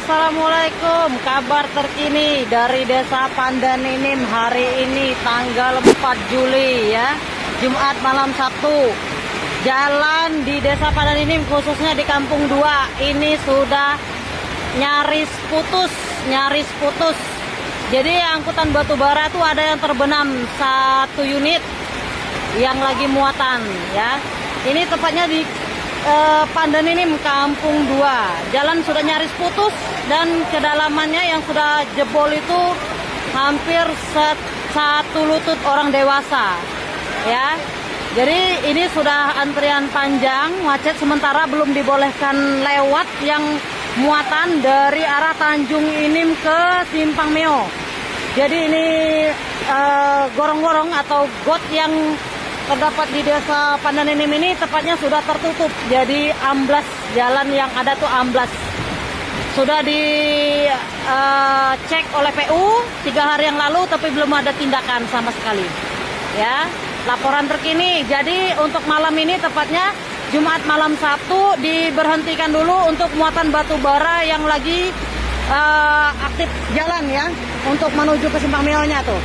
Assalamualaikum, kabar terkini dari Desa Pandaninim hari ini tanggal 4 Juli ya, Jumat malam Sabtu. Jalan di Desa Pandaninim khususnya di Kampung 2 ini sudah nyaris putus. Jadi angkutan batubara tuh ada yang terbenam satu unit yang lagi muatan ya. Ini tepatnya di Pandaninim Kampung 2. Jalan sudah nyaris putus dan kedalamannya yang sudah jebol itu hampir satu lutut orang dewasa ya. Jadi ini sudah antrian panjang, macet sementara belum dibolehkan lewat yang muatan dari arah Tanjung Inim ke Simpang Meo. Jadi ini gorong-gorong atau got yang terdapat di Desa Pandaninim ini tepatnya sudah tertutup. Jadi amblas, jalan yang ada tuh amblas. Sudah dicek oleh PU 3 hari yang lalu tapi belum ada tindakan sama sekali. Ya, laporan terkini. Jadi untuk malam ini tepatnya Jumat malam Sabtu diberhentikan dulu untuk muatan batu bara yang lagi aktif jalan ya untuk menuju ke Simpang Meo-nya tuh.